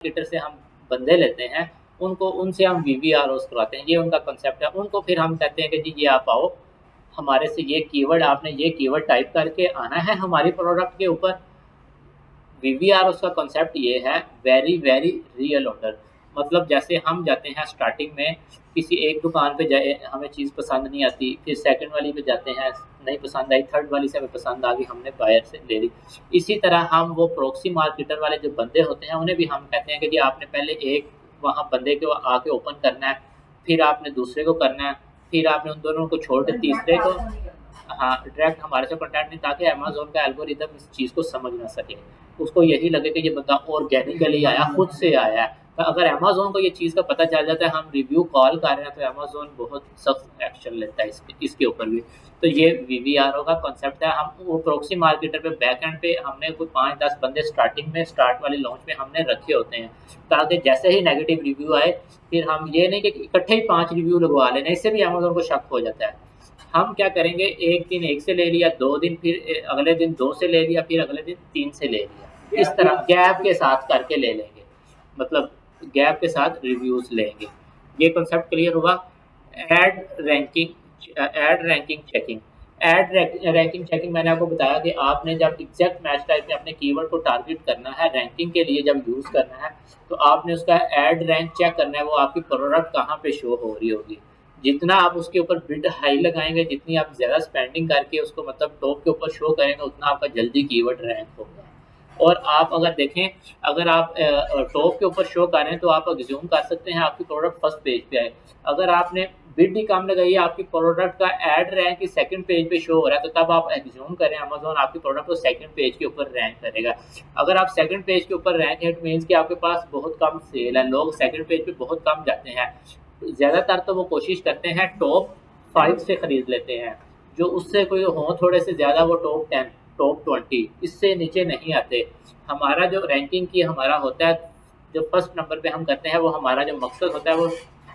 Marketer से हम बंदे लेते हैं, उनको उनसे हम वीवीआरओज़ करवाते हैं, ये उनका कांसेप्ट है। उनको फिर हम कहते हैं कि जी ये आप आओ, हमारे से ये कीवर्ड आपने ये कीवर्ड टाइप करके आना है हमारी प्रोडक्ट के ऊपर। वीवीआर उसका कॉन्सेप्ट ये है, वेरी वेरी रियल ऑर्डर। मतलब जैसे हम जाते हैं स्टार्टिंग में किसी एक दुकान पे जाए, हमें चीज़ पसंद नहीं आती, फिर सेकंड वाली पे जाते हैं, नहीं पसंद आई, थर्ड वाली से हमें पसंद आ गई, हमने बायर से ले ली। इसी तरह हम वो प्रॉक्सी मार्केटर वाले जो बंदे होते हैं उन्हें भी हम कहते हैं कि जी आपने पहले एक वहाँ बंदे को आके ओपन करना है, फिर आपने दूसरे को करना है, फिर आपने उन दोनों को छोड़ के तीसरे को। हाँ, डायरेक्ट हमारे से कॉन्टैक्ट नहीं, ताकि अमेज़न का एल्गोरिदम इस चीज़ को समझ ना सके। उसको यही लगे कि ये बंदा ऑर्गेनिकली आया, खुद से आया है। तो अगर अमेज़न को ये चीज़ का पता चल जाता है हम रिव्यू कॉल कर रहे हैं, तो अमेज़न बहुत सख्त एक्शन लेता है इसके ऊपर भी। तो ये वीवीआरओ का कॉन्सेप्ट है। हम वो प्रॉक्सी मार्केटर पे बैक एंड पे हमने कोई 5-10 बंदे स्टार्टिंग में, स्टार्ट वाले लॉन्च में हमने रखे होते हैं, ताकि जैसे ही नेगेटिव रिव्यू आए, फिर हम ये नहीं कि इकट्ठे ही 5 रिव्यू लगवा लें, इससे भी अमेज़न को शक हो जाता है। हम क्या करेंगे, एक दिन एक से ले लिया, 2 दिन फिर अगले दिन 2 से ले लिया, फिर अगले दिन 3 से ले लिया। इस तरह गैप के साथ करके ले लेंगे, मतलब गैप के साथ रिव्यूज़ लेंगे। ये कॉन्सेप्ट क्लियर हुआ? Ad ranking checking. Ad ranking checking मैंने आपको बताया कि आपने जब एग्जैक्ट मैच टाइप में अपने कीवर्ड को टारगेट करना है, रैंकिंग के लिए जब यूज़ करना है, तो आपने उसका एड रैंक चेक करना है, वो आपकी प्रोडक्ट कहाँ पे शो हो रही होगी। जितना आप उसके ऊपर बिड हाई लगाएंगे, जितनी आप ज़्यादा स्पेंडिंग करके उसको मतलब टॉप के ऊपर शो करेंगे, उतना आपका जल्दी कीवर्ड रैंक होगा। और आप अगर देखें, अगर आप टॉप के ऊपर शो कर रहे हैं, तो आप अज्यूम कर सकते हैं आपकी प्रोडक्ट फर्स्ट पेज पे आए। अगर आपने बिड ही कम लगाई है, आपकी प्रोडक्ट का एड रैंक सेकंड पेज पे शो हो रहा है, तो तब आप एज्यूम करें अमेज़न आपकी प्रोडक्ट को सेकंड पेज के ऊपर रैंक करेगा। अगर आप सेकंड पेज के ऊपर रैंक है, इट मीन्स कि आपके पास बहुत कम सेल है, लोग सेकंड पेज पे बहुत कम जाते हैं। ज़्यादातर तो वो कोशिश करते हैं टॉप 5 से खरीद लेते हैं, जो उससे कोई हो थोड़े से ज़्यादा, वो टॉप 10, टॉप 20, इससे नीचे नहीं आते। हमारा जो रैंकिंग की हमारा होता है, जो फर्स्ट नंबर पे हम करते हैं, वो हमारा जो मकसद होता है, वो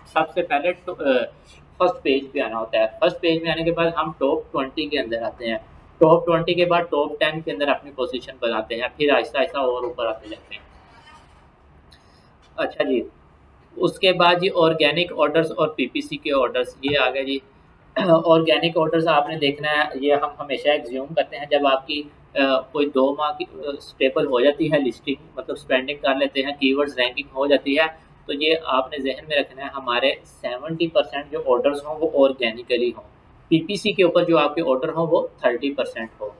सबसे पहले फर्स्ट पेज पे आना होता है। फर्स्ट पेज में आने के बाद हम टॉप 20 के अंदर आते हैं, टॉप 20 के बाद टॉप 10 के अंदर अपनी पोजीशन बनाते हैं, फिर आहिस्ता आहिस्ता और ऊपर आते जाते हैं। अच्छा जी, उसके बाद जी ऑर्गेनिक ऑर्डर्स और पीपीसी के ऑर्डर्स, ये आ गए जी। ऑर्गेनिक ऑर्डर्स आपने देखना है, ये हम हमेशा एग्ज्यूम करते हैं जब आपकी कोई 2 माह की स्टेबल हो जाती है लिस्टिंग, मतलब स्पेंडिंग कर लेते हैं, कीवर्ड्स रैंकिंग हो जाती है, तो ये आपने ज़हन में रखना है हमारे 70% जो ऑर्डर्स हों वो ऑर्गेनिकली हों। पीपीसी के ऊपर जो आपके ऑर्डर हों वो 30% हो।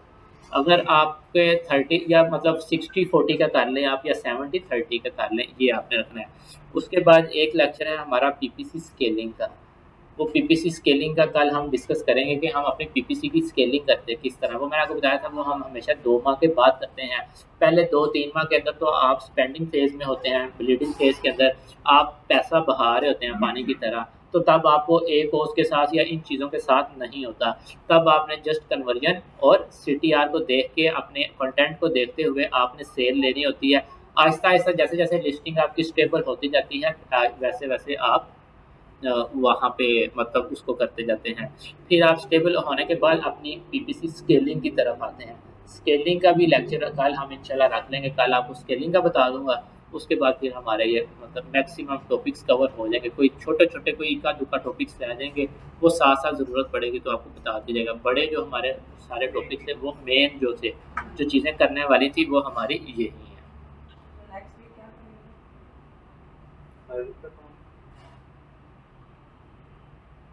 अगर आपके 30 या मतलब 60-40 का कर लें आप, या 70-30 का कर लें, ये आपने रखना है। उसके बाद एक लेक्चर है हमारा पीपीसी स्केलिंग का। वो पीपीसी स्केलिंग का कल हम डिस्कस करेंगे कि हम अपनी पीपीसी की स्केलिंग करते हैं किस तरह। वो मैंने आपको बताया था, वो हम हमेशा 2 माह के बाद करते हैं। पहले 2-3 माह के अंदर तो आप स्पेंडिंग फेज़ में होते हैं, ब्लीडिंग फेज़ के अंदर आप पैसा बहा रहे होते हैं पानी की तरह, तो तब आपको ए कोर्स के साथ या इन चीज़ों के साथ नहीं होता। तब आपने जस्ट कन्वर्जन और सीटीआर को देख के, अपने कंटेंट को देखते हुए आपने सेल लेनी होती है। आहिस्ता-आहिस्ता जैसे-जैसे लिस्टिंग आपकी स्टेबल होती जाती है, वैसे-वैसे आप वहाँ पे मतलब उसको करते जाते हैं। फिर आप स्टेबल होने के बाद अपनी पीपीसी स्केलिंग की तरफ आते हैं। स्केलिंग का भी लेक्चर कल हम इंशाल्लाह रख लेंगे, कल आपको स्केलिंग का बता दूँगा। उसके बाद फिर हमारे ये मतलब मैक्सिमम टॉपिक्स कवर हो जाएँगे। कोई छोटे-छोटे कोई इक्का-दुक्का टॉपिक्स रह जाएँगे, वो साथ-साथ ज़रूरत पड़ेगी तो आपको बता दिया जाएगा। बड़े जो हमारे सारे टॉपिक्स थे, वो मेन जो थे, जो चीज़ें करने वाली थी, वो हमारी यही हैं।